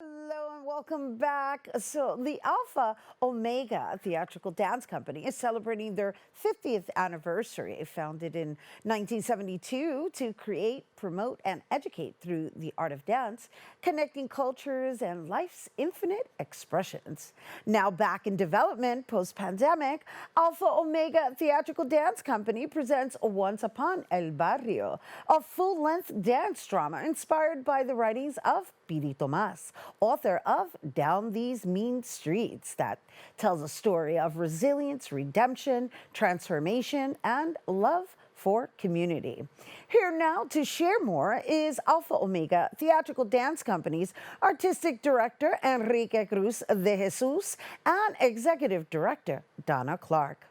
Hello and welcome back. So, the Alpha Omega Theatrical Dance Company is celebrating their 50th anniversary. Founded in 1972 to create, promote, and educate through the art of dance, connecting cultures and life's infinite expressions. Now back in development post pandemic, Alpha Omega Theatrical Dance Company presents Once Upon El Barrio, a full length dance drama inspired by the writings of Piri Tomas, author of Down These Mean Streets, that tells a story of resilience, redemption, transformation, and love for community. Here now to share more is Alpha Omega Theatrical Dance Company's Artistic Director Enrique Cruz Dejesus and Executive Director Donna Clark.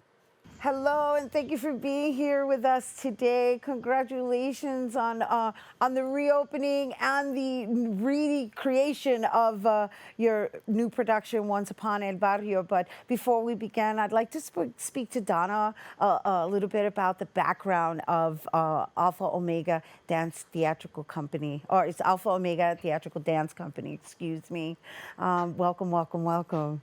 Hello, and thank you for being here with us today. Congratulations on the reopening and the recreation of your new production, Once Upon El Barrio. But before we begin, I'd like to speak to Donna a little bit about the background of Alpha Omega Dance Theatrical Company, or it's Alpha Omega Theatrical Dance Company, excuse me. Welcome, welcome, welcome.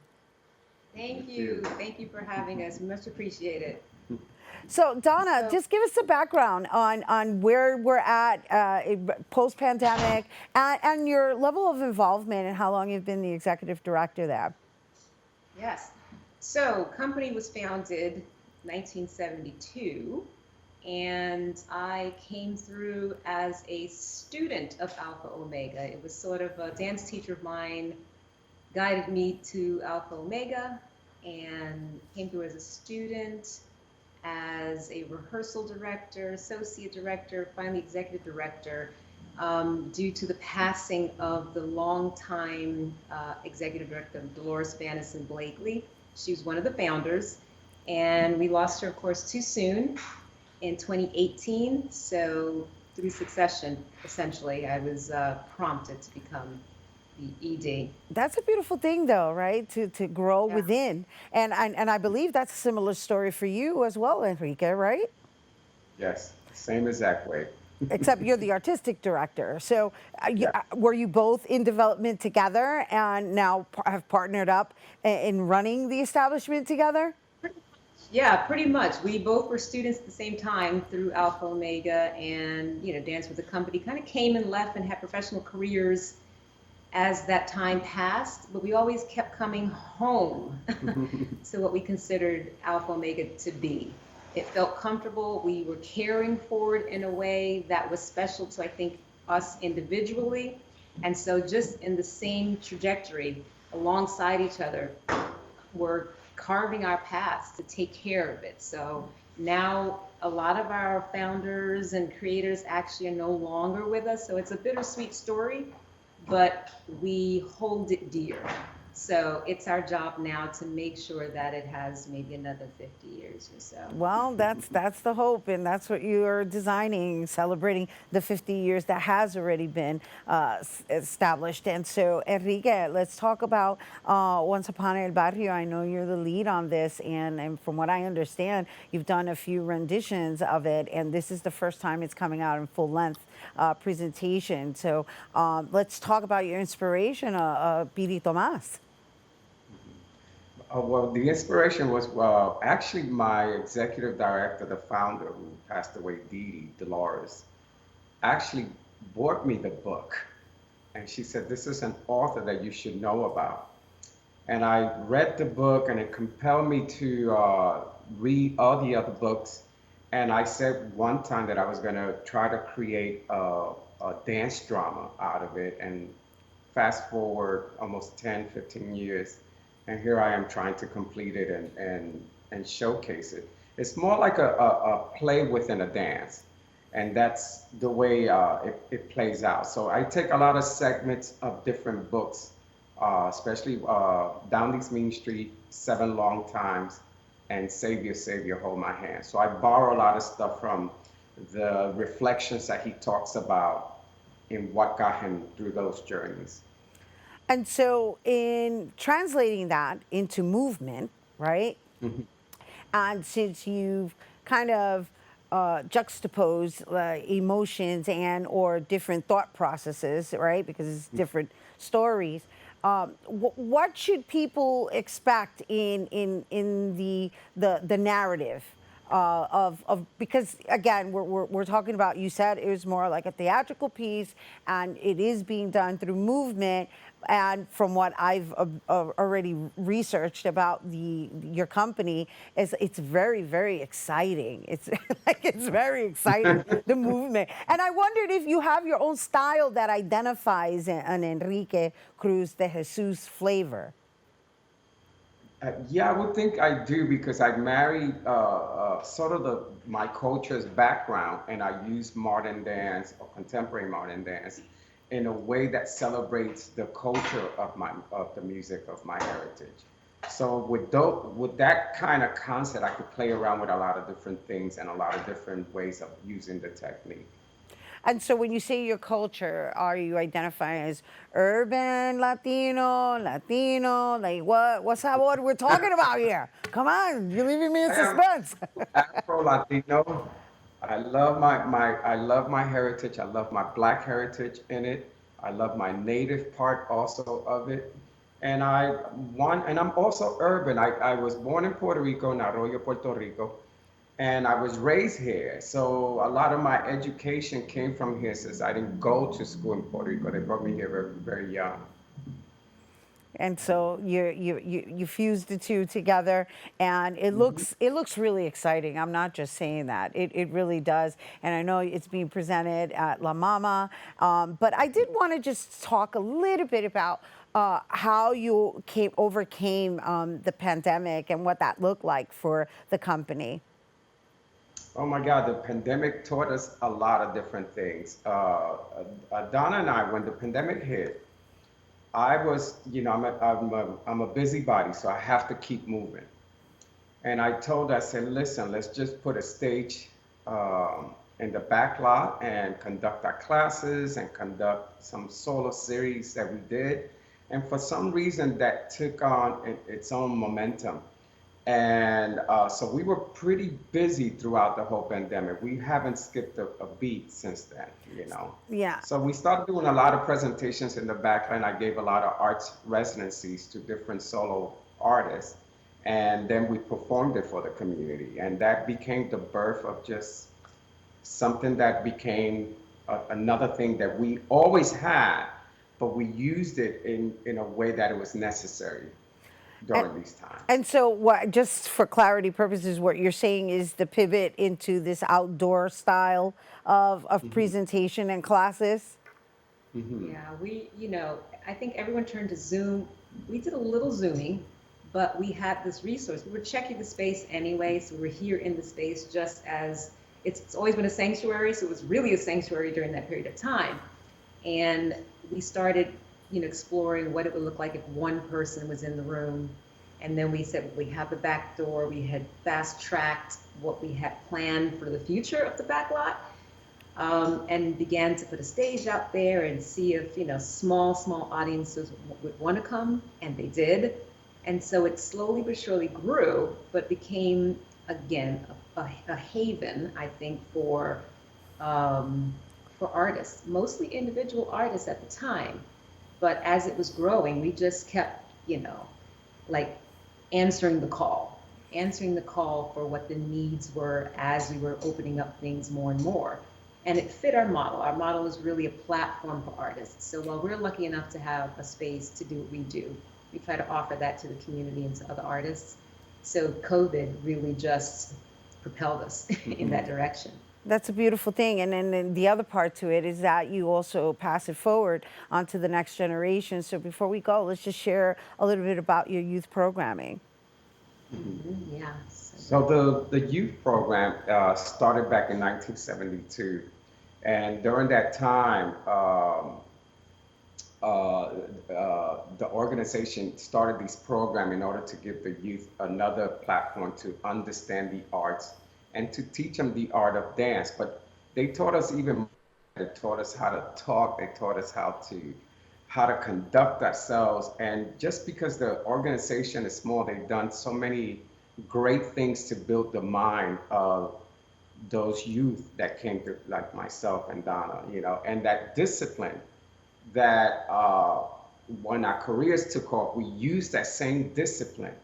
Thank you. Thank you for having us. Much appreciated. So, Donna, So, just give us a background on where we're at post pandemic and your level of involvement and how long you've been the executive director there. yes. So, company was founded 1972, and I came through as a student of Alpha Omega. It was sort of a dance teacher of mine guided me to Alpha Omega and came through as a student, as a rehearsal director, associate director, finally executive director, due to the passing of the longtime executive director, Dolores Vanison Blakely. She was one of the founders, and we lost her, of course, too soon in 2018. So through succession, essentially, I was prompted to become the ED. That's a beautiful thing, though, right? To grow Yeah. within, and I believe that's a similar story for you as well, Enrique, right? Yes, same exact way. Except you're the artistic director. So, Yeah. were you both in development together and now have partnered up in running the establishment together? Yeah, pretty much. We both were students at the same time through Alpha Omega and, danced with the company. Kind of came and left and had professional careers as that time passed, but we always kept coming home to what we considered Alpha Omega to be. It felt comfortable. We were caring for it in a way that was special to, I think, us individually. And so just in the same trajectory, alongside each other, we're carving our paths to take care of it. So now a lot of our founders and creators actually are no longer with us. So it's a bittersweet story, but we hold it dear. So it's our job now to make sure that it has maybe another 50 years or so. Well, that's the hope, and that's what you are designing, celebrating the 50 years that has already been established. And so, Enrique, let's talk about Once Upon El Barrio. I know you're the lead on this, and from what I understand, you've done a few renditions of it, and this is the first time it's coming out in full length presentation. So, let's talk about your inspiration, Piri Tomas. Well, the inspiration was actually my executive director, the founder who passed away, Dee Dolores, actually bought me the book. And she said, "This is an author that you should know about." And I read the book and it compelled me to read all the other books. And I said one time that I was going to try to create a dance drama out of it. And fast forward almost 10, 15 years, and here I am trying to complete it and showcase it. It's more like a play within a dance, and that's the way it plays out. So I take a lot of segments of different books, especially Down These Mean Street, Seven Long Times, and Savior, Savior, Hold My Hand. So I borrow a lot of stuff from the reflections that he talks about in what got him through those journeys. And so, in translating that into movement, right? Mhm. And since you've kind of juxtaposed emotions and or different thought processes, right? Because it's different stories. What should people expect in the narrative of because again we're talking about, you said it was more like a theatrical piece and it is being done through movement, and from what I've already researched about the your company is it's very exciting. It's like it's very exciting, the movement. And I wondered if you have your own style that identifies an Enrique Cruz Dejesus flavor. Yeah, I would think I do because I married sort of my culture's background, and I use modern dance or contemporary modern dance in a way that celebrates the culture of the music of my heritage. So with that kind of concept, I could play around with a lot of different things and a lot of different ways of using the technique. And so when you say your culture, are you identifying as urban Latino? Like what's that word we're talking about here? Come on, you're leaving me in I am suspense. Afro Latino. I love my heritage. I love my black heritage in it. I love my native part also of it. And I'm also urban. I was born in Puerto Rico, in Arroyo, Puerto Rico, and I was raised here. So a lot of my education came from here since I didn't go to school in Puerto Rico. They brought me here very young. And so you fuse the two together, and it looks really exciting. I'm not just saying that; it really does. And I know it's being presented at La Mama, but I did want to just talk a little bit about how you overcame the pandemic and what that looked like for the company. Oh my God, the pandemic taught us a lot of different things. Donna and I, when the pandemic hit, I was, I'm a busybody, so I have to keep moving. And I said, listen, let's just put a stage in the back lot and conduct our classes and conduct some solo series that we did. And for some reason, that took on its own momentum. And so we were pretty busy throughout the whole pandemic. We haven't skipped a beat since then. Yeah. So we started doing a lot of presentations in the backline. I gave a lot of arts residencies to different solo artists. And then we performed it for the community. And that became the birth of just something that became another thing that we always had, but we used it in a way that it was necessary And, during these times. and so, what? Just for clarity purposes, what you're saying is the pivot into this outdoor style of Hmm. presentation and classes. Hmm. Yeah, I think everyone turned to Zoom. We did a little Zooming, but we had this resource. We were checking the space anyway, so we're here in the space just as it's always been a sanctuary, so it was really a sanctuary during that period of time. And we started, exploring what it would look like if one person was in the room. And then we said, we have the back door. We had fast tracked what we had planned for the future of the back lot, and began to put a stage out there and see if, small audiences would want to come, and they did. And so it slowly but surely grew, but became, again, a haven, I think, for artists, mostly individual artists at the time. But as it was growing, we just kept, like answering the call for what the needs were as we were opening up things more and more. And it fit our model. Our model is really a platform for artists. So while we're lucky enough to have a space to do what we do, we try to offer that to the community and to other artists. So COVID really just propelled us in that direction. That's a beautiful thing. And then the other part to it is that you also pass it forward onto the next generation. So before we go, let's just share a little bit about your youth programming. Yeah. So the youth program started back in 1972, and during that time, the organization started this program in order to give the youth another platform to understand the arts and to teach them the art of dance. But they taught us even more. They taught us how to talk. They taught us how to conduct ourselves. And just because the organization is small, they've done so many great things to build the mind of those youth that came through, like myself and Donna, and that discipline that when our careers took off, we used that same discipline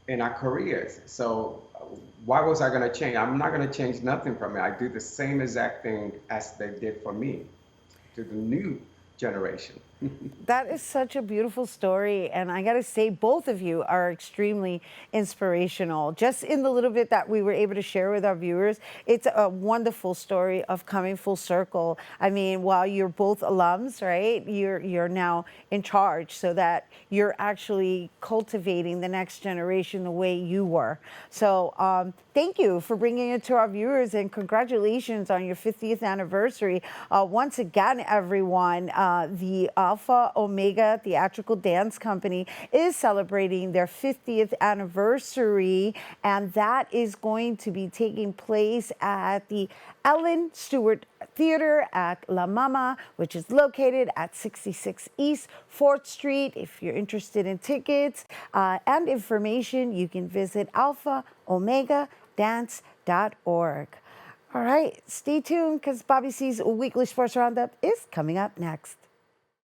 in our careers. So why was I going to change? I'm not going to change nothing from it. I do the same exact thing as they did for me to the new generation. That is such a beautiful story. And I got to say, both of you are extremely inspirational. Just in the little bit that we were able to share with our viewers, it's a wonderful story of coming full circle. I mean, while you're both alums, right, you're now in charge so that you're actually cultivating the next generation the way you were. So thank you for bringing it to our viewers, and congratulations on your 50th anniversary. Once again, everyone, the Alpha Omega Theatrical Dance Company is celebrating their 50th anniversary, and that is going to be taking place at the Ellen Stewart Theater at La Mama, which is located at 66 East 4th Street. If you're interested in tickets and information, you can visit alphaomegadance.org. All right, stay tuned because Bobby C's Weekly Sports Roundup is coming up next.